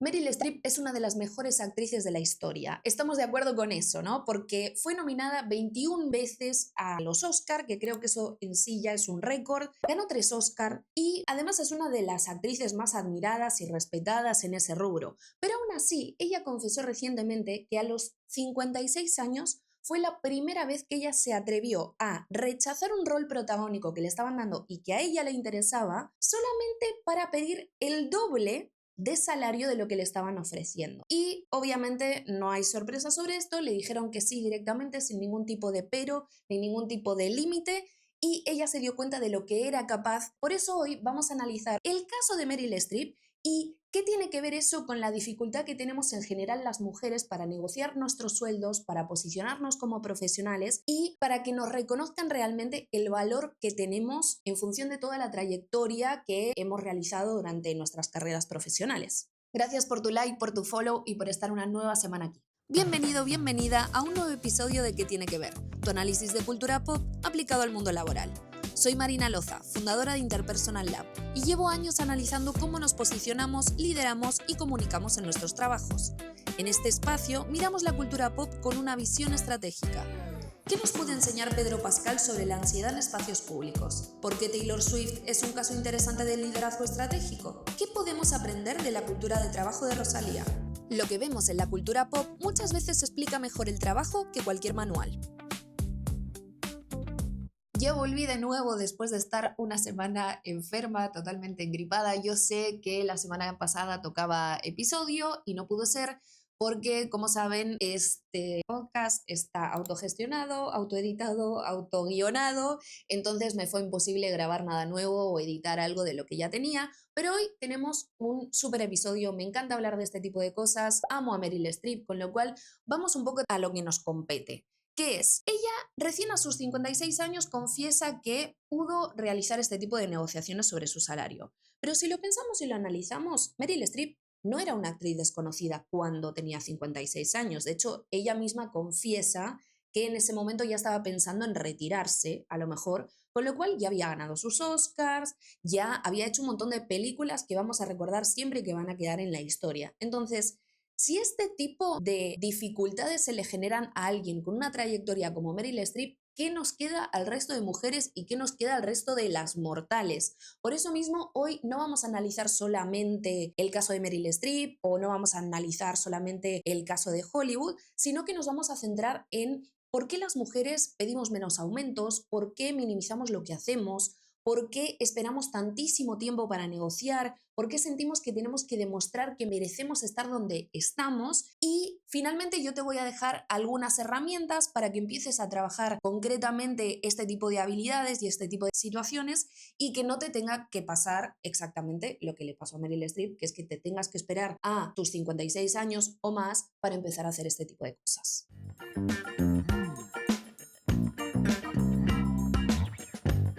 Meryl Streep es una de las mejores actrices de la historia. Estamos de acuerdo con eso, ¿no? Porque fue nominada 21 veces a los Oscar, que creo que eso en sí ya es un récord. Ganó 3 Oscar y además es una de las actrices más admiradas y respetadas en ese rubro. Pero aún así, ella confesó recientemente que a los 56 años fue la primera vez que ella se atrevió a rechazar un rol protagónico que le estaban dando y que a ella le interesaba solamente para pedir el doble de salario de lo que le estaban ofreciendo. Y obviamente no hay sorpresa sobre esto, le dijeron que sí directamente, sin ningún tipo de pero, ni ningún tipo de límite, y ella se dio cuenta de lo que era capaz. Por eso hoy vamos a analizar el caso de Meryl Streep y qué tiene que ver eso con la dificultad que tenemos en general las mujeres para negociar nuestros sueldos, para posicionarnos como profesionales y para que nos reconozcan realmente el valor que tenemos en función de toda la trayectoria que hemos realizado durante nuestras carreras profesionales. Gracias por tu like, por tu follow y por estar una nueva semana aquí. Bienvenido, bienvenida a un nuevo episodio de ¿Qué tiene que ver? Tu análisis de cultura pop aplicado al mundo laboral. Soy Marina Loza, fundadora de Interpersonal Lab, y llevo años analizando cómo nos posicionamos, lideramos y comunicamos en nuestros trabajos. En este espacio miramos la cultura pop con una visión estratégica. ¿Qué nos puede enseñar Pedro Pascal sobre la ansiedad en espacios públicos? ¿Por qué Taylor Swift es un caso interesante de liderazgo estratégico? ¿Qué podemos aprender de la cultura de trabajo de Rosalía? Lo que vemos en la cultura pop muchas veces explica mejor el trabajo que cualquier manual. Ya volví de nuevo después de estar una semana enferma, totalmente engripada. Yo sé que la semana pasada tocaba episodio y no pudo ser porque, como saben, este podcast está autogestionado, autoeditado, autoguionado, entonces me fue imposible grabar nada nuevo o editar algo de lo que ya tenía, pero hoy tenemos un súper episodio, me encanta hablar de este tipo de cosas, amo a Meryl Streep, con lo cual vamos un poco a lo que nos compete. ¿Qué es? Ella, recién a sus 56 años, confiesa que pudo realizar este tipo de negociaciones sobre su salario. Pero si lo pensamos y lo analizamos, Meryl Streep no era una actriz desconocida cuando tenía 56 años. De hecho, ella misma confiesa que en ese momento ya estaba pensando en retirarse, a lo mejor, con lo cual ya había ganado sus Oscars, ya había hecho un montón de películas que vamos a recordar siempre y que van a quedar en la historia. Entonces, si este tipo de dificultades se le generan a alguien con una trayectoria como Meryl Streep, ¿qué nos queda al resto de mujeres y qué nos queda al resto de las mortales? Por eso mismo, hoy no vamos a analizar solamente el caso de Meryl Streep o no vamos a analizar solamente el caso de Hollywood, sino que nos vamos a centrar en por qué las mujeres pedimos menos aumentos, por qué minimizamos lo que hacemos, por qué esperamos tantísimo tiempo para negociar, por qué sentimos que tenemos que demostrar que merecemos estar donde estamos y finalmente yo te voy a dejar algunas herramientas para que empieces a trabajar concretamente este tipo de habilidades y este tipo de situaciones y que no te tenga que pasar exactamente lo que le pasó a Meryl Streep, que es que te tengas que esperar a tus 56 años o más para empezar a hacer este tipo de cosas.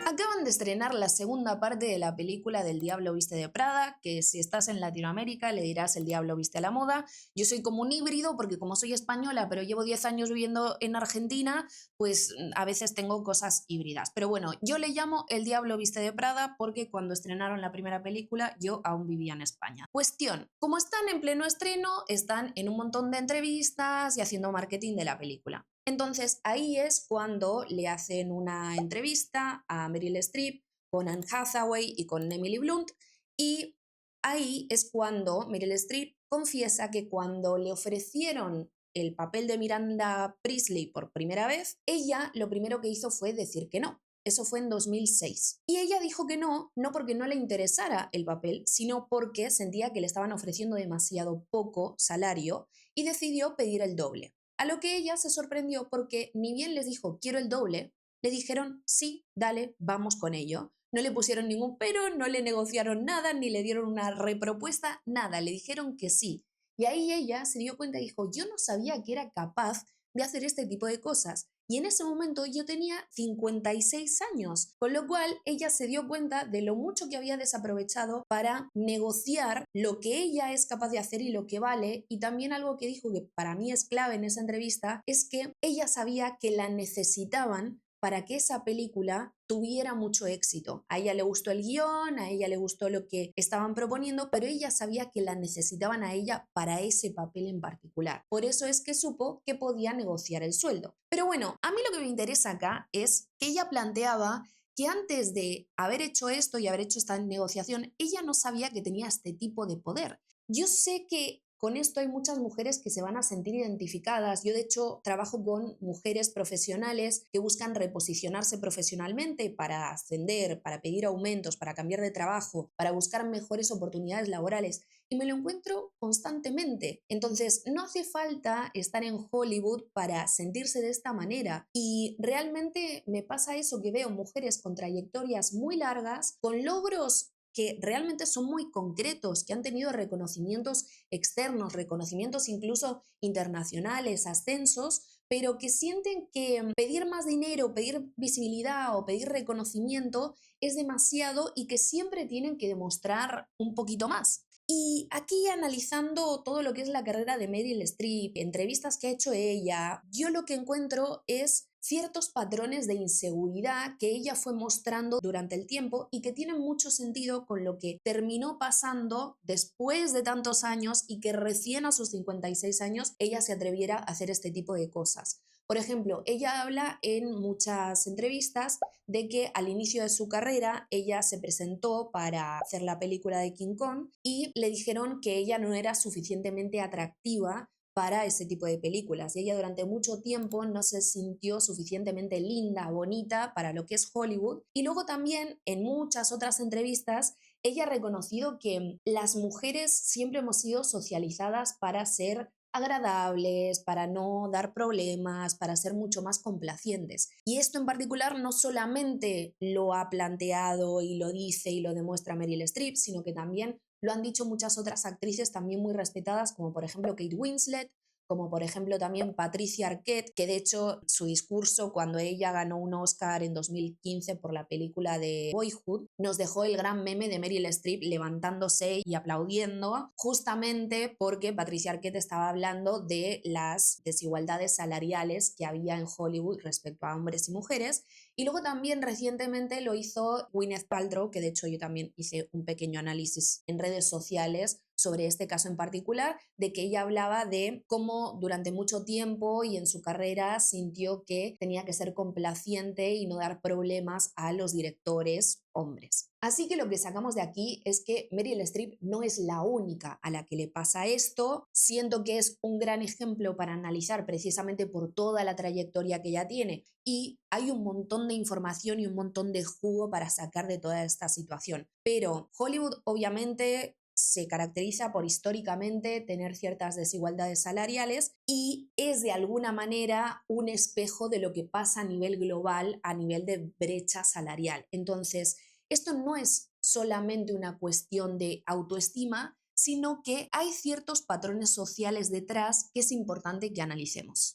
Acaban de estrenar la segunda parte de la película del Diablo Viste de Prada, que si estás en Latinoamérica le dirás El Diablo Viste a la Moda. Yo soy como un híbrido porque como soy española pero llevo 10 años viviendo en Argentina, pues a veces tengo cosas híbridas. Pero bueno, yo le llamo El Diablo Viste de Prada porque cuando estrenaron la primera película yo aún vivía en España. Cuestión, como están en pleno estreno, están en un montón de entrevistas y haciendo marketing de la película. Entonces ahí es cuando le hacen una entrevista a Meryl Streep con Anne Hathaway y con Emily Blunt y ahí es cuando Meryl Streep confiesa que cuando le ofrecieron el papel de Miranda Priestley por primera vez, ella lo primero que hizo fue decir que no. Eso fue en 2006. Y ella dijo que no, no porque no le interesara el papel, sino porque sentía que le estaban ofreciendo demasiado poco salario y decidió pedir el doble. A lo que ella se sorprendió porque ni bien les dijo quiero el doble, le dijeron sí, dale, vamos con ello. No le pusieron ningún pero, no le negociaron nada, ni le dieron una repropuesta, nada, le dijeron que sí. Y ahí ella se dio cuenta y dijo, yo no sabía que era capaz de hacer este tipo de cosas. Y en ese momento yo tenía 56 años, con lo cual ella se dio cuenta de lo mucho que había desaprovechado para negociar lo que ella es capaz de hacer y lo que vale. Y también algo que dijo que para mí es clave en esa entrevista es que ella sabía que la necesitaban para que esa película tuviera mucho éxito. A ella le gustó el guión, a ella le gustó lo que estaban proponiendo, pero ella sabía que la necesitaban a ella para ese papel en particular. Por eso es que supo que podía negociar el sueldo. Pero bueno, a mí lo que me interesa acá es que ella planteaba que antes de haber hecho esto y haber hecho esta negociación, ella no sabía que tenía este tipo de poder. Yo sé que con esto hay muchas mujeres que se van a sentir identificadas. Yo de hecho trabajo con mujeres profesionales que buscan reposicionarse profesionalmente para ascender, para pedir aumentos, para cambiar de trabajo, para buscar mejores oportunidades laborales. Y me lo encuentro constantemente. Entonces, no hace falta estar en Hollywood para sentirse de esta manera. Y realmente me pasa eso, que veo mujeres con trayectorias muy largas, con logros que realmente son muy concretos, que han tenido reconocimientos externos, reconocimientos incluso internacionales, ascensos, pero que sienten que pedir más dinero, pedir visibilidad o pedir reconocimiento es demasiado y que siempre tienen que demostrar un poquito más. Y aquí analizando todo lo que es la carrera de Meryl Streep, entrevistas que ha hecho ella, yo lo que encuentro es ciertos patrones de inseguridad que ella fue mostrando durante el tiempo y que tienen mucho sentido con lo que terminó pasando después de tantos años y que recién a sus 56 años ella se atreviera a hacer este tipo de cosas. Por ejemplo, ella habla en muchas entrevistas de que al inicio de su carrera ella se presentó para hacer la película de King Kong y le dijeron que ella no era suficientemente atractiva para ese tipo de películas. Y ella durante mucho tiempo no se sintió suficientemente linda, bonita para lo que es Hollywood. Y luego también en muchas otras entrevistas ella ha reconocido que las mujeres siempre hemos sido socializadas para ser agradables, para no dar problemas, para ser mucho más complacientes. Y esto en particular no solamente lo ha planteado y lo dice y lo demuestra Meryl Streep, sino que también lo han dicho muchas otras actrices también muy respetadas, como por ejemplo Kate Winslet, como por ejemplo también Patricia Arquette, que de hecho su discurso cuando ella ganó un Oscar en 2015 por la película de Boyhood, nos dejó el gran meme de Meryl Streep levantándose y aplaudiendo, justamente porque Patricia Arquette estaba hablando de las desigualdades salariales que había en Hollywood respecto a hombres y mujeres. Y luego también recientemente lo hizo Gwyneth Paltrow, que de hecho yo también hice un pequeño análisis en redes sociales sobre este caso en particular, de que ella hablaba de cómo durante mucho tiempo y en su carrera sintió que tenía que ser complaciente y no dar problemas a los directores hombres. Así que lo que sacamos de aquí es que Meryl Streep no es la única a la que le pasa esto. Siento que es un gran ejemplo para analizar precisamente por toda la trayectoria que ella tiene y hay un montón de información y un montón de jugo para sacar de toda esta situación. Pero Hollywood obviamente se caracteriza por históricamente tener ciertas desigualdades salariales y es de alguna manera un espejo de lo que pasa a nivel global, a nivel de brecha salarial. Entonces, esto no es solamente una cuestión de autoestima, sino que hay ciertos patrones sociales detrás que es importante que analicemos.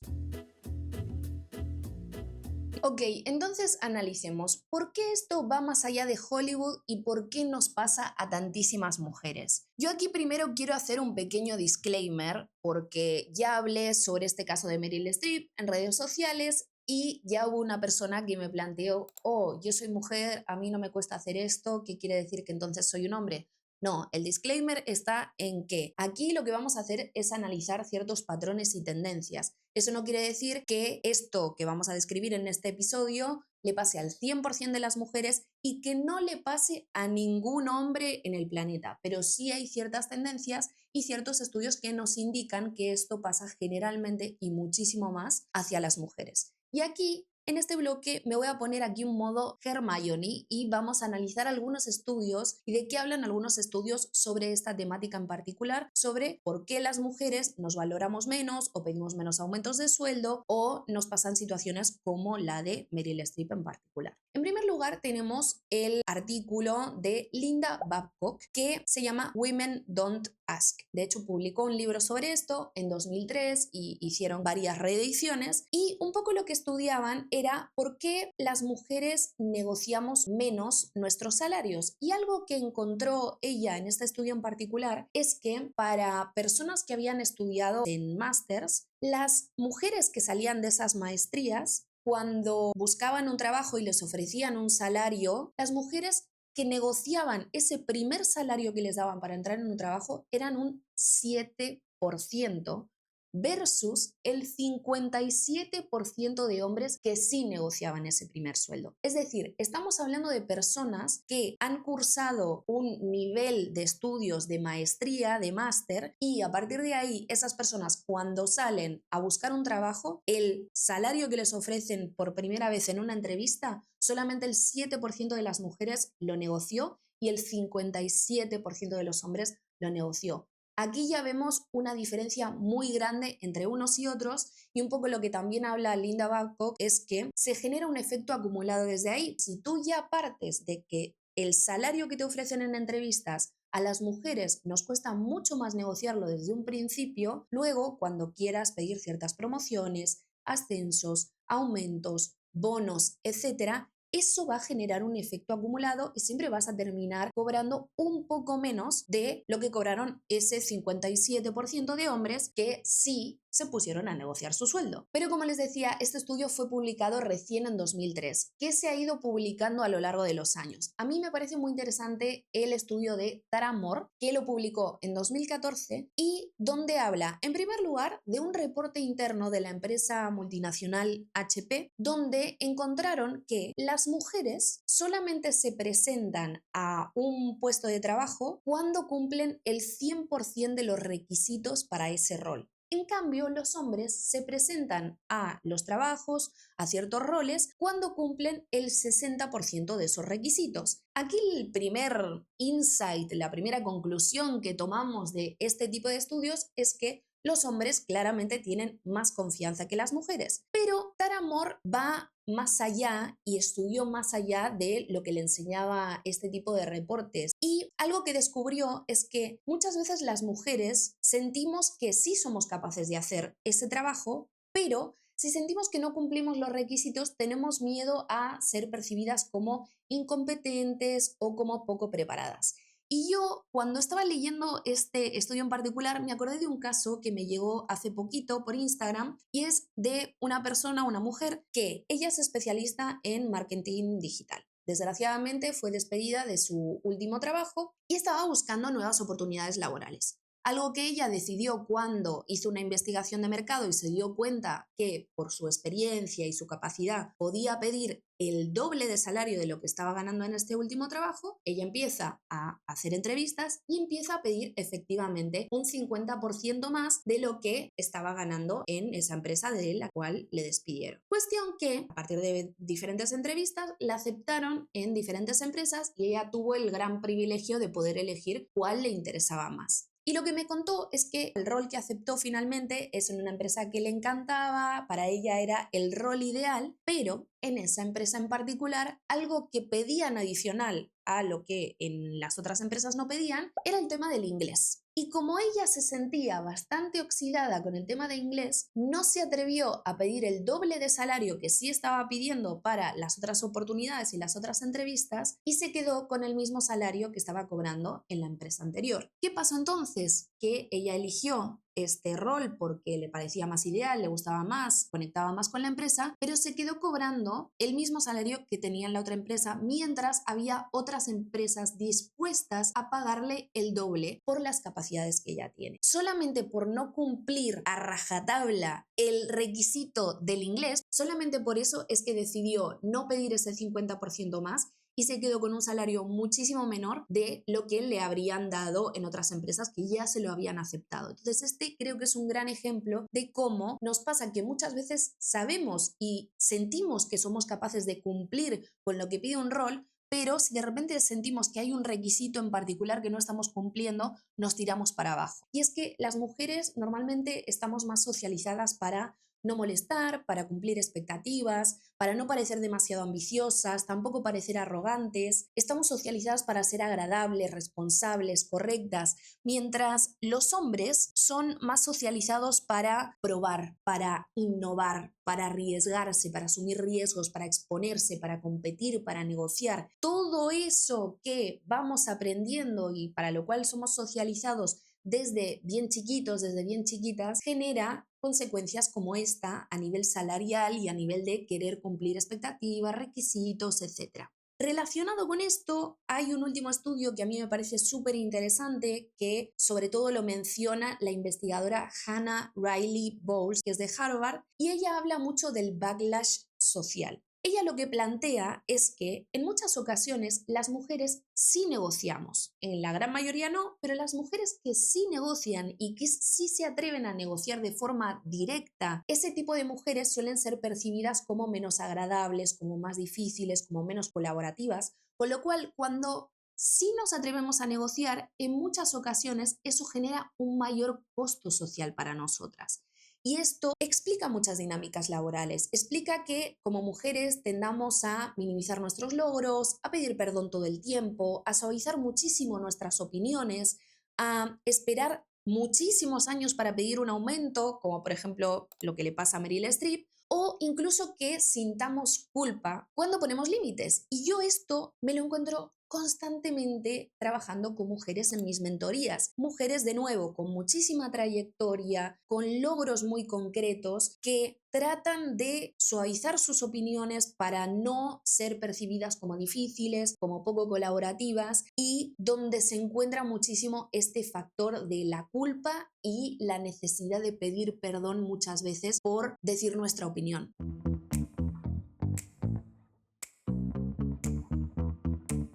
Ok, entonces analicemos por qué esto va más allá de Hollywood y por qué nos pasa a tantísimas mujeres. Yo aquí primero quiero hacer un pequeño disclaimer porque ya hablé sobre este caso de Meryl Streep en redes sociales y ya hubo una persona que me planteó, oh, yo soy mujer, a mí no me cuesta hacer esto, ¿qué quiere decir que entonces soy un hombre? No, el disclaimer está en que aquí lo que vamos a hacer es analizar ciertos patrones y tendencias. Eso no quiere decir que esto que vamos a describir en este episodio le pase al 100% de las mujeres y que no le pase a ningún hombre en el planeta, pero sí hay ciertas tendencias y ciertos estudios que nos indican que esto pasa generalmente y muchísimo más hacia las mujeres. Y aquí en este bloque me voy a poner aquí un modo Hermione y vamos a analizar algunos estudios y de qué hablan algunos estudios sobre esta temática en particular, sobre por qué las mujeres nos valoramos menos o pedimos menos aumentos de sueldo o nos pasan situaciones como la de Meryl Streep en particular. En primer lugar tenemos el artículo de Linda Babcock que se llama Women Don't Ask. De hecho publicó un libro sobre esto en 2003 y hicieron varias reediciones y un poco lo que estudiaban era por qué las mujeres negociamos menos nuestros salarios. Y algo que encontró ella en este estudio en particular es que para personas que habían estudiado en másters, las mujeres que salían de esas maestrías cuando buscaban un trabajo y les ofrecían un salario, las mujeres que negociaban ese primer salario que les daban para entrar en un trabajo eran un 7% versus el 57% de hombres que sí negociaban ese primer sueldo. Es decir, estamos hablando de personas que han cursado un nivel de estudios de maestría, de máster, y a partir de ahí, esas personas cuando salen a buscar un trabajo, el salario que les ofrecen por primera vez en una entrevista, solamente el 7% de las mujeres lo negoció y el 57% de los hombres lo negoció. Aquí ya vemos una diferencia muy grande entre unos y otros, y un poco lo que también habla Linda Babcock es que se genera un efecto acumulado desde ahí. Si tú ya partes de que el salario que te ofrecen en entrevistas a las mujeres nos cuesta mucho más negociarlo desde un principio, luego cuando quieras pedir ciertas promociones, ascensos, aumentos, bonos, etcétera, eso va a generar un efecto acumulado y siempre vas a terminar cobrando un poco menos de lo que cobraron ese 57% de hombres que sí se pusieron a negociar su sueldo. Pero como les decía, este estudio fue publicado recién en 2003, que se ha ido publicando a lo largo de los años. A mí me parece muy interesante el estudio de Tara Moore, que lo publicó en 2014 y donde habla, en primer lugar, de un reporte interno de la empresa multinacional HP, donde encontraron que las mujeres solamente se presentan a un puesto de trabajo cuando cumplen el 100% de los requisitos para ese rol. En cambio, los hombres se presentan a los trabajos, a ciertos roles, cuando cumplen el 60% de esos requisitos. Aquí el primer insight, la primera conclusión que tomamos de este tipo de estudios es que los hombres claramente tienen más confianza que las mujeres. Pero Tara Moore va más allá y estudió más allá de lo que le enseñaba este tipo de reportes. Y algo que descubrió es que muchas veces las mujeres sentimos que sí somos capaces de hacer ese trabajo, pero si sentimos que no cumplimos los requisitos, tenemos miedo a ser percibidas como incompetentes o como poco preparadas. Y yo, cuando estaba leyendo este estudio en particular, me acordé de un caso que me llegó hace poquito por Instagram y es de una persona, una mujer, que ella es especialista en marketing digital. Desgraciadamente fue despedida de su último trabajo y estaba buscando nuevas oportunidades laborales. Algo que ella decidió cuando hizo una investigación de mercado y se dio cuenta que por su experiencia y su capacidad podía pedir el doble de salario de lo que estaba ganando en este último trabajo, ella empieza a hacer entrevistas y empieza a pedir efectivamente un 50% más de lo que estaba ganando en esa empresa de la cual le despidieron. Cuestión que, a partir de diferentes entrevistas, la aceptaron en diferentes empresas y ella tuvo el gran privilegio de poder elegir cuál le interesaba más. Y lo que me contó es que el rol que aceptó finalmente es en una empresa que le encantaba, para ella era el rol ideal, pero en esa empresa en particular, algo que pedían adicional a lo que en las otras empresas no pedían, era el tema del inglés. Y como ella se sentía bastante oxidada con el tema de inglés, no se atrevió a pedir el doble de salario que sí estaba pidiendo para las otras oportunidades y las otras entrevistas y se quedó con el mismo salario que estaba cobrando en la empresa anterior. ¿Qué pasó entonces? Que ella eligió este rol porque le parecía más ideal, le gustaba más, conectaba más con la empresa, pero se quedó cobrando el mismo salario que tenía en la otra empresa, mientras había otras empresas dispuestas a pagarle el doble por las capacidades que ella tiene. Solamente por no cumplir a rajatabla el requisito del inglés, solamente por eso es que decidió no pedir ese 50% más y se quedó con un salario muchísimo menor de lo que le habrían dado en otras empresas que ya se lo habían aceptado. Entonces, este creo que es un gran ejemplo de cómo nos pasa que muchas veces sabemos y sentimos que somos capaces de cumplir con lo que pide un rol, pero si de repente sentimos que hay un requisito en particular que no estamos cumpliendo, nos tiramos para abajo. Y es que las mujeres normalmente estamos más socializadas para no molestar, para cumplir expectativas, para no parecer demasiado ambiciosas, tampoco parecer arrogantes. Estamos socializadas para ser agradables, responsables, correctas, mientras los hombres son más socializados para probar, para innovar, para arriesgarse, para asumir riesgos, para exponerse, para competir, para negociar. Todo eso que vamos aprendiendo y para lo cual somos socializados desde bien chiquitos, desde bien chiquitas, genera consecuencias como esta a nivel salarial y a nivel de querer cumplir expectativas, requisitos, etc. Relacionado con esto, hay un último estudio que a mí me parece súper interesante, que sobre todo lo menciona la investigadora Hannah Riley Bowles, que es de Harvard, y ella habla mucho del backlash social. Ella lo que plantea es que en muchas ocasiones las mujeres sí negociamos, en la gran mayoría no, pero las mujeres que sí negocian y que sí se atreven a negociar de forma directa, ese tipo de mujeres suelen ser percibidas como menos agradables, como más difíciles, como menos colaborativas, con lo cual cuando sí nos atrevemos a negociar, en muchas ocasiones eso genera un mayor costo social para nosotras. Y esto explica muchas dinámicas laborales, explica que como mujeres tendamos a minimizar nuestros logros, a pedir perdón todo el tiempo, a suavizar muchísimo nuestras opiniones, a esperar muchísimos años para pedir un aumento, como por ejemplo lo que le pasa a Meryl Streep, o incluso que sintamos culpa cuando ponemos límites. Y yo esto me lo encuentro constantemente trabajando con mujeres en mis mentorías. Mujeres, de nuevo, con muchísima trayectoria, con logros muy concretos, que tratan de suavizar sus opiniones para no ser percibidas como difíciles, como poco colaborativas, y donde se encuentra muchísimo este factor de la culpa y la necesidad de pedir perdón muchas veces por decir nuestra opinión.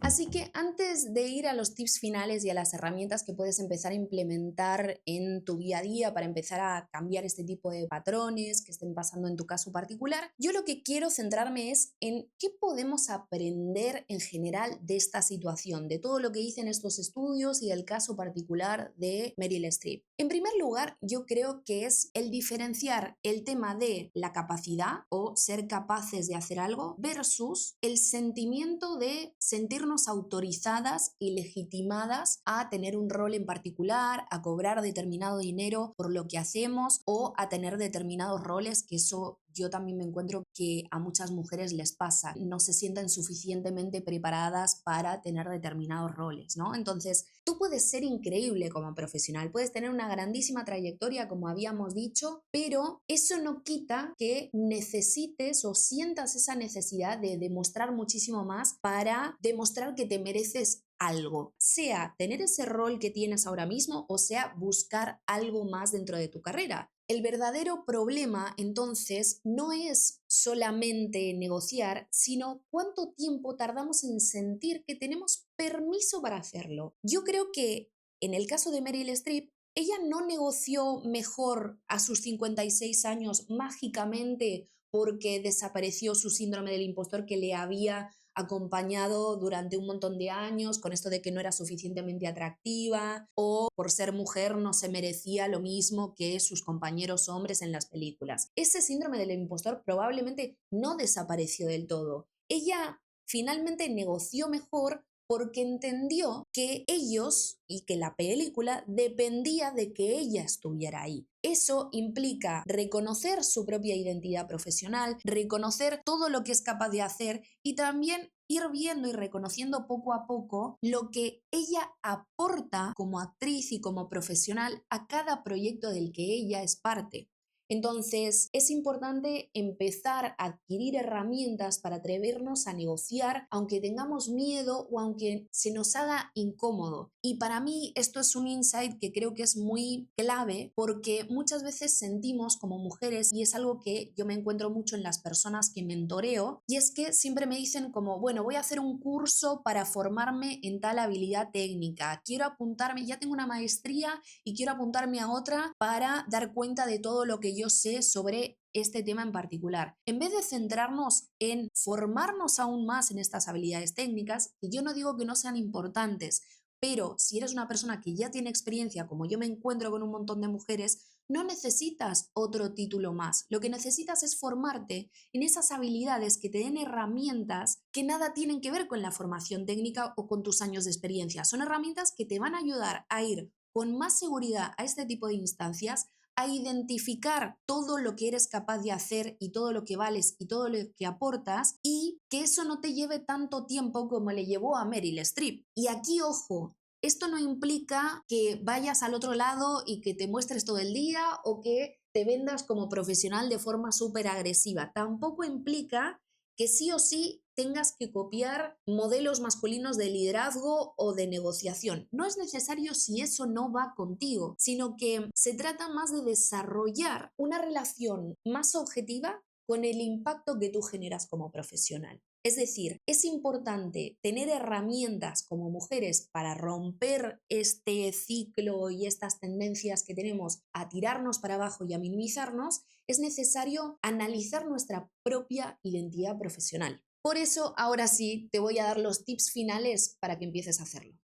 Así que antes de ir a los tips finales y a las herramientas que puedes empezar a implementar en tu día a día para empezar a cambiar este tipo de patrones que estén pasando en tu caso particular, yo lo que quiero centrarme es en qué podemos aprender en general de esta situación, de todo lo que hice en estos estudios y del caso particular de Meryl Streep. En primer lugar, yo creo que es el diferenciar el tema de la capacidad o ser capaces de hacer algo versus el sentimiento de sentirnos autorizadas y legitimadas a tener un rol en particular, a cobrar determinado dinero por lo que hacemos o a tener determinados roles, que eso yo también me encuentro que a muchas mujeres les pasa, no se sienten suficientemente preparadas para tener determinados roles, ¿no? Entonces, tú puedes ser increíble como profesional, puedes tener una grandísima trayectoria, como habíamos dicho, pero eso no quita que necesites o sientas esa necesidad de demostrar muchísimo más para demostrar que te mereces algo, sea tener ese rol que tienes ahora mismo o sea buscar algo más dentro de tu carrera. El verdadero problema, entonces, no es solamente negociar, sino cuánto tiempo tardamos en sentir que tenemos permiso para hacerlo. Yo creo que en el caso de Meryl Streep, ella no negoció mejor a sus 56 años mágicamente porque desapareció su síndrome del impostor que le había acompañado durante un montón de años con esto de que no era suficientemente atractiva o por ser mujer no se merecía lo mismo que sus compañeros hombres en las películas. Ese síndrome del impostor probablemente no desapareció del todo. Ella finalmente negoció mejor porque entendió que ellos y que la película dependía de que ella estuviera ahí. Eso implica reconocer su propia identidad profesional, reconocer todo lo que es capaz de hacer y también ir viendo y reconociendo poco a poco lo que ella aporta como actriz y como profesional a cada proyecto del que ella es parte. Entonces, es importante empezar a adquirir herramientas para atrevernos a negociar, aunque tengamos miedo o aunque se nos haga incómodo. Y para mí esto es un insight que creo que es muy clave porque muchas veces sentimos como mujeres, y es algo que yo me encuentro mucho en las personas que mentoreo, y es que siempre me dicen como, bueno, voy a hacer un curso para formarme en tal habilidad técnica, quiero apuntarme, ya tengo una maestría y quiero apuntarme a otra para dar cuenta de todo lo que yo sé sobre este tema en particular. En vez de centrarnos en formarnos aún más en estas habilidades técnicas, que yo no digo que no sean importantes, pero si eres una persona que ya tiene experiencia, como yo me encuentro con un montón de mujeres, no necesitas otro título más. Lo que necesitas es formarte en esas habilidades que te den herramientas que nada tienen que ver con la formación técnica o con tus años de experiencia. Son herramientas que te van a ayudar a ir con más seguridad a este tipo de instancias, a identificar todo lo que eres capaz de hacer y todo lo que vales y todo lo que aportas, y que eso no te lleve tanto tiempo como le llevó a Meryl Streep. Y aquí, ojo, Esto no implica que vayas al otro lado y que te muestres todo el día o que te vendas como profesional de forma súper agresiva. Tampoco implica que sí o sí tengas que copiar modelos masculinos de liderazgo o de negociación. No es necesario si eso no va contigo, sino que se trata más de desarrollar una relación más objetiva con el impacto que tú generas como profesional. Es decir, es importante tener herramientas como mujeres para romper este ciclo y estas tendencias que tenemos a tirarnos para abajo y a minimizarnos. Es necesario analizar nuestra propia identidad profesional. Por eso, ahora sí, te voy a dar los tips finales para que empieces a hacerlo.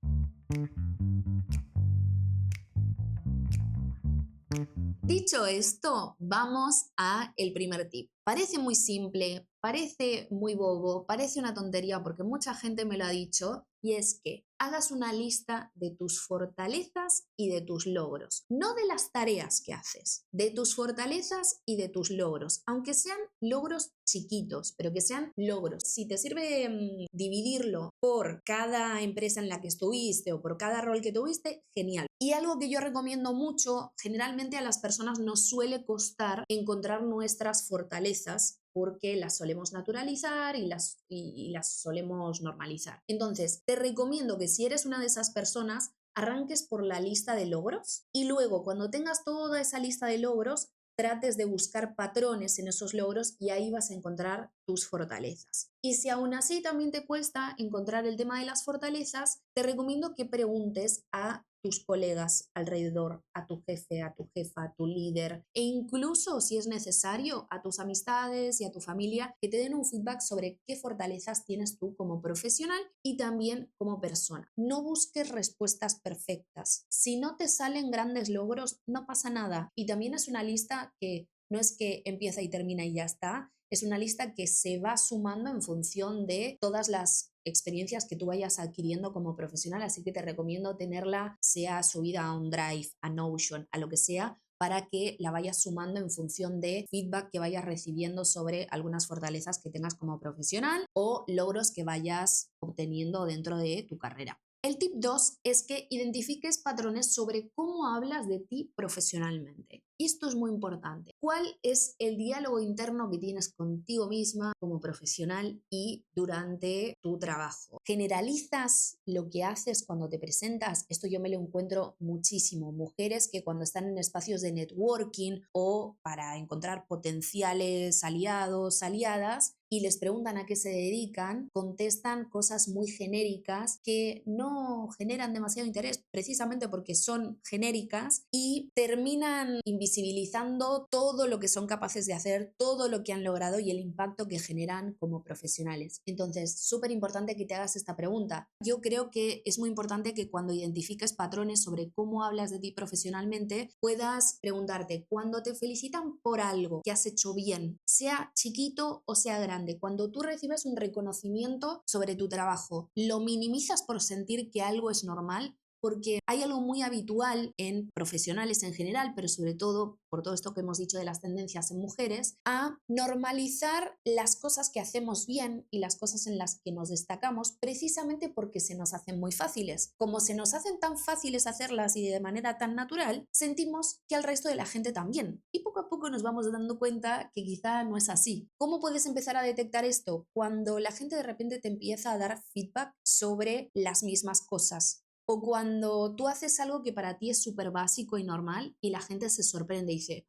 Dicho esto, vamos a el primer tip. Parece muy simple, parece muy bobo, parece una tontería porque mucha gente me lo ha dicho, y es que hagas una lista de tus fortalezas y de tus logros. No de las tareas que haces, de tus fortalezas y de tus logros, aunque sean logros chiquitos, pero que sean logros. Si te sirve dividirlo por cada empresa en la que estuviste o por cada rol que tuviste, genial. Y algo que yo recomiendo mucho, generalmente a las personas nos suele costar encontrar nuestras fortalezas porque las solemos naturalizar y las solemos normalizar. Entonces, te recomiendo que si eres una de esas personas, arranques por la lista de logros y luego, cuando tengas toda esa lista de logros, trates de buscar patrones en esos logros y ahí vas a encontrar tus fortalezas. Y si aún así también te cuesta encontrar el tema de las fortalezas, te recomiendo que preguntes a tus colegas alrededor, a tu jefe, a tu jefa, a tu líder e incluso, si es necesario, a tus amistades y a tu familia que te den un feedback sobre qué fortalezas tienes tú como profesional y también como persona. No busques respuestas perfectas. Si no te salen grandes logros, no pasa nada. Y también es una lista que no es que empieza y termina y ya está, es una lista que se va sumando en función de todas las experiencias que tú vayas adquiriendo como profesional, así que te recomiendo tenerla, sea subida a un Drive, a Notion, a lo que sea, para que la vayas sumando en función de feedback que vayas recibiendo sobre algunas fortalezas que tengas como profesional o logros que vayas obteniendo dentro de tu carrera. El tip 2 es que identifiques patrones sobre cómo hablas de ti profesionalmente. Y esto es muy importante. ¿Cuál es el diálogo interno que tienes contigo misma como profesional y durante tu trabajo? ¿Generalizas lo que haces cuando te presentas? Esto yo me lo encuentro muchísimo. Mujeres que cuando están en espacios de networking o para encontrar potenciales aliados, aliadas, y les preguntan a qué se dedican, contestan cosas muy genéricas que no generan demasiado interés precisamente porque son genéricas y terminan invisibilizando todo lo que son capaces de hacer, todo lo que han logrado y el impacto que generan como profesionales. Entonces, súper importante que te hagas esta pregunta. Yo creo que es muy importante que cuando identifiques patrones sobre cómo hablas de ti profesionalmente, puedas preguntarte, cuando te felicitan por algo que has hecho bien, sea chiquito o sea grande, cuando tú recibes un reconocimiento sobre tu trabajo, ¿lo minimizas por sentir que algo es normal? Porque hay algo muy habitual en profesionales en general, pero sobre todo por todo esto que hemos dicho de las tendencias en mujeres, a normalizar las cosas que hacemos bien y las cosas en las que nos destacamos precisamente porque se nos hacen muy fáciles. Como se nos hacen tan fáciles hacerlas y de manera tan natural, sentimos que al resto de la gente también. Y poco a poco nos vamos dando cuenta que quizá no es así. ¿Cómo puedes empezar a detectar esto? Cuando la gente de repente te empieza a dar feedback sobre las mismas cosas. O cuando tú haces algo que para ti es súper básico y normal y la gente se sorprende y dice,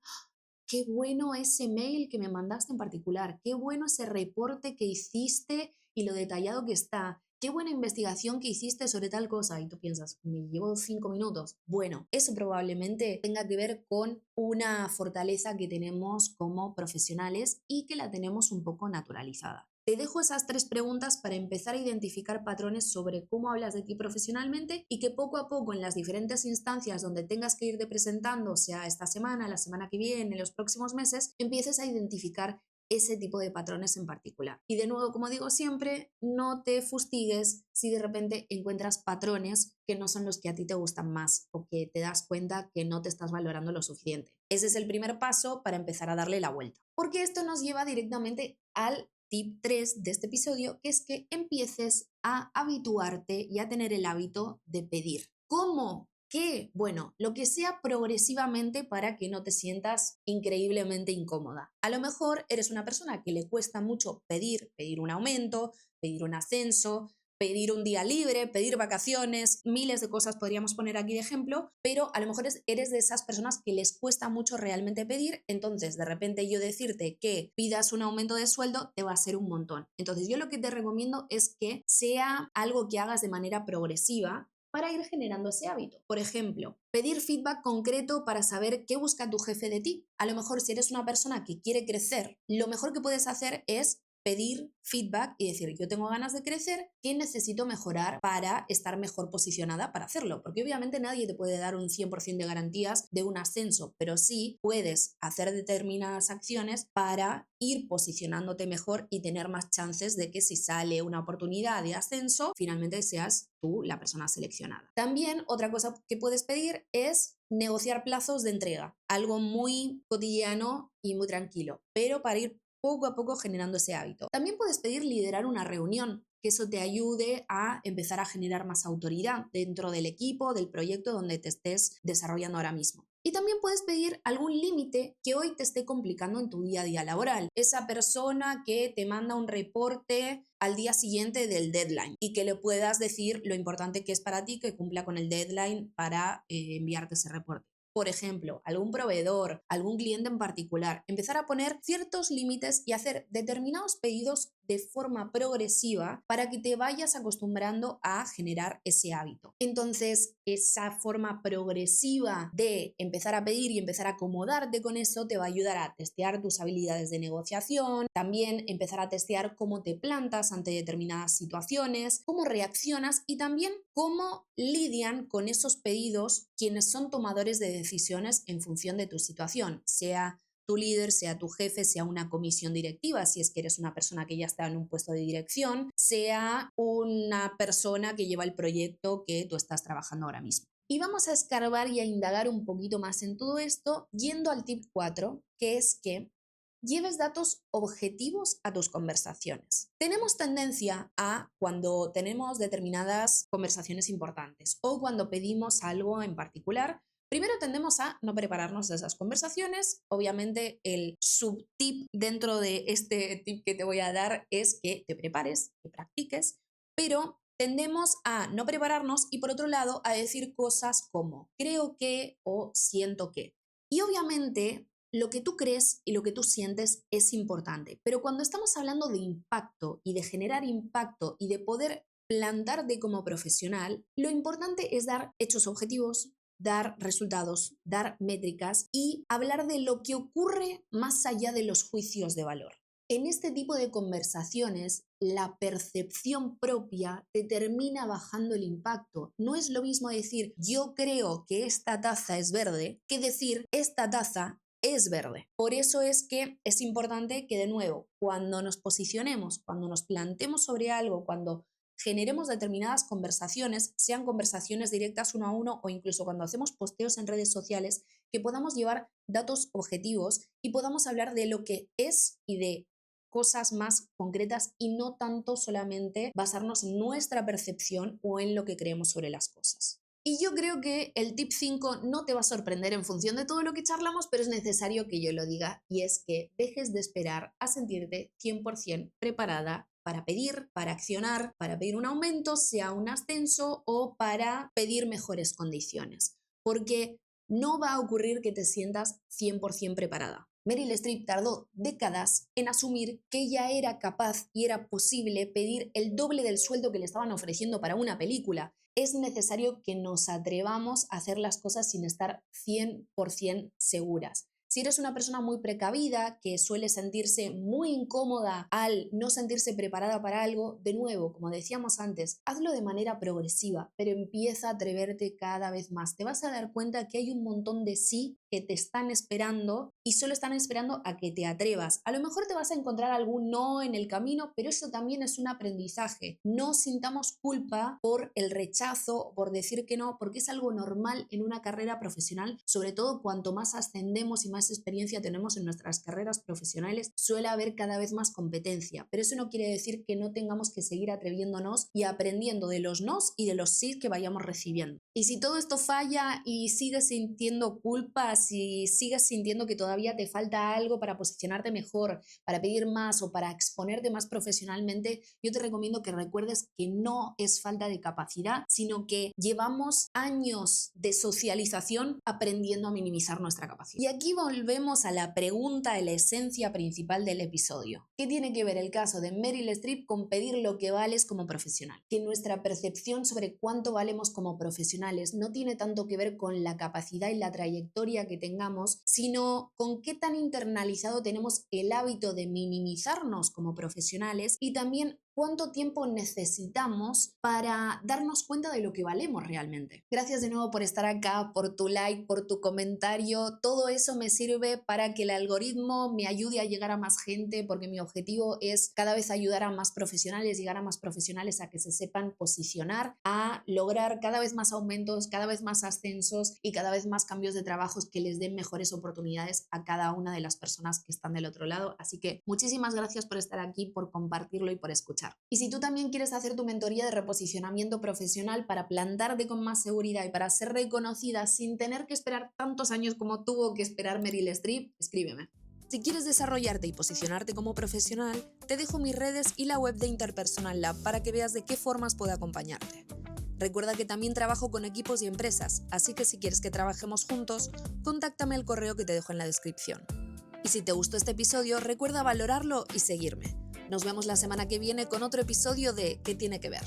qué bueno ese mail que me mandaste en particular, qué bueno ese reporte que hiciste y lo detallado que está, qué buena investigación que hiciste sobre tal cosa. Y tú piensas, me llevo 5 minutos. Bueno, eso probablemente tenga que ver con una fortaleza que tenemos como profesionales y que la tenemos un poco naturalizada. Te dejo esas 3 preguntas para empezar a identificar patrones sobre cómo hablas de ti profesionalmente y que poco a poco en las diferentes instancias donde tengas que irte presentando, sea esta semana, la semana que viene, en los próximos meses, empieces a identificar ese tipo de patrones en particular. Y de nuevo, como digo siempre, no te fustigues si de repente encuentras patrones que no son los que a ti te gustan más o que te das cuenta que no te estás valorando lo suficiente. Ese es el primer paso para empezar a darle la vuelta. Porque esto nos lleva directamente al tip 3 de este episodio, que es que empieces a habituarte y a tener el hábito de pedir. ¿Cómo? ¿Qué? Bueno, lo que sea progresivamente para que no te sientas increíblemente incómoda. A lo mejor eres una persona que le cuesta mucho pedir un aumento, pedir un ascenso, pedir un día libre, pedir vacaciones, miles de cosas podríamos poner aquí de ejemplo, pero a lo mejor eres de esas personas que les cuesta mucho realmente pedir, entonces de repente yo decirte que pidas un aumento de sueldo te va a ser un montón. Entonces yo lo que te recomiendo es que sea algo que hagas de manera progresiva para ir generando ese hábito. Por ejemplo, pedir feedback concreto para saber qué busca tu jefe de ti. A lo mejor si eres una persona que quiere crecer, lo mejor que puedes hacer es pedir feedback y decir, yo tengo ganas de crecer, ¿qué necesito mejorar para estar mejor posicionada para hacerlo? Porque obviamente nadie te puede dar un 100% de garantías de un ascenso, pero sí puedes hacer determinadas acciones para ir posicionándote mejor y tener más chances de que si sale una oportunidad de ascenso, finalmente seas tú la persona seleccionada. También otra cosa que puedes pedir es negociar plazos de entrega, algo muy cotidiano y muy tranquilo, pero para ir poco a poco generando ese hábito. También puedes pedir liderar una reunión, que eso te ayude a empezar a generar más autoridad dentro del equipo, del proyecto donde te estés desarrollando ahora mismo. Y también puedes pedir algún límite que hoy te esté complicando en tu día a día laboral. Esa persona que te manda un reporte al día siguiente del deadline y que le puedas decir lo importante que es para ti que cumpla con el deadline para enviarte ese reporte. Por ejemplo, algún proveedor, algún cliente en particular, empezar a poner ciertos límites y hacer determinados pedidos de forma progresiva para que te vayas acostumbrando a generar ese hábito. Entonces, esa forma progresiva de empezar a pedir y empezar a acomodarte con eso te va a ayudar a testear tus habilidades de negociación, también empezar a testear cómo te plantas ante determinadas situaciones, cómo reaccionas y también cómo lidian con esos pedidos quienes son tomadores de decisiones en función de tu situación, sea tu líder, sea tu jefe, sea una comisión directiva, si es que eres una persona que ya está en un puesto de dirección, sea una persona que lleva el proyecto que tú estás trabajando ahora mismo. Y vamos a escarbar y a indagar un poquito más en todo esto, yendo al tip 4, que es que lleves datos objetivos a tus conversaciones. Tenemos tendencia a, cuando tenemos determinadas conversaciones importantes o cuando pedimos algo en particular, primero tendemos a no prepararnos de esas conversaciones. Obviamente el subtip dentro de este tip que te voy a dar es que te prepares, que practiques, pero tendemos a no prepararnos y por otro lado a decir cosas como creo que o siento que. Y obviamente lo que tú crees y lo que tú sientes es importante, pero cuando estamos hablando de impacto y de generar impacto y de poder plantarte como profesional, lo importante es dar hechos objetivos, dar resultados, dar métricas y hablar de lo que ocurre más allá de los juicios de valor. En este tipo de conversaciones, la percepción propia te termina bajando el impacto. No es lo mismo decir yo creo que esta taza es verde que decir esta taza es verde. Por eso es que es importante que de nuevo, cuando nos posicionemos, cuando nos plantemos sobre algo, cuando generemos determinadas conversaciones, sean conversaciones directas uno a uno o incluso cuando hacemos posteos en redes sociales, que podamos llevar datos objetivos y podamos hablar de lo que es y de cosas más concretas y no tanto solamente basarnos en nuestra percepción o en lo que creemos sobre las cosas. Y yo creo que el tip 5 no te va a sorprender en función de todo lo que charlamos, pero es necesario que yo lo diga y es que dejes de esperar a sentirte 100% preparada para pedir, para accionar, para pedir un aumento, sea un ascenso o para pedir mejores condiciones. Porque no va a ocurrir que te sientas 100% preparada. Meryl Streep tardó décadas en asumir que ella era capaz y era posible pedir el doble del sueldo que le estaban ofreciendo para una película. Es necesario que nos atrevamos a hacer las cosas sin estar 100% seguras. Si eres una persona muy precavida, que suele sentirse muy incómoda al no sentirse preparada para algo, de nuevo, como decíamos antes, hazlo de manera progresiva, pero empieza a atreverte cada vez más. Te vas a dar cuenta que hay un montón de sí que te están esperando y solo están esperando a que te atrevas. A lo mejor te vas a encontrar algún no en el camino, pero eso también es un aprendizaje. No sintamos culpa por el rechazo, por decir que no, porque es algo normal en una carrera profesional, sobre todo cuanto más ascendemos y más experiencia tenemos en nuestras carreras profesionales, suele haber cada vez más competencia, pero eso no quiere decir que no tengamos que seguir atreviéndonos y aprendiendo de los nos y de los sí que vayamos recibiendo. Y si todo esto falla y sigues sintiendo culpa, si sigues sintiendo que todavía te falta algo para posicionarte mejor, para pedir más o para exponerte más profesionalmente, yo te recomiendo que recuerdes que no es falta de capacidad, sino que llevamos años de socialización aprendiendo a minimizar nuestra capacidad. Y aquí volvemos a la pregunta, a la esencia principal del episodio. ¿Qué tiene que ver el caso de Meryl Streep con pedir lo que vales como profesional? Que nuestra percepción sobre cuánto valemos como profesionales no tiene tanto que ver con la capacidad y la trayectoria que tengamos, sino con qué tan internalizado tenemos el hábito de minimizarnos como profesionales y también cuánto tiempo necesitamos para darnos cuenta de lo que valemos realmente. Gracias de nuevo por estar acá, por tu like, por tu comentario. Todo eso me sirve para que el algoritmo me ayude a llegar a más gente, porque mi objetivo es cada vez ayudar a más profesionales, llegar a más profesionales a que se sepan posicionar, a lograr cada vez más aumentos, cada vez más ascensos y cada vez más cambios de trabajos que les den mejores oportunidades a cada una de las personas que están del otro lado. Así que muchísimas gracias por estar aquí, por compartirlo y por escuchar. Y si tú también quieres hacer tu mentoría de reposicionamiento profesional para plantarte con más seguridad y para ser reconocida sin tener que esperar tantos años como tuvo que esperar Meryl Streep, escríbeme. Si quieres desarrollarte y posicionarte como profesional, te dejo mis redes y la web de Interpersonal Lab para que veas de qué formas puedo acompañarte. Recuerda que también trabajo con equipos y empresas, así que si quieres que trabajemos juntos, contáctame al correo que te dejo en la descripción. Y si te gustó este episodio, recuerda valorarlo y seguirme. Nos vemos la semana que viene con otro episodio de ¿Qué tiene que ver?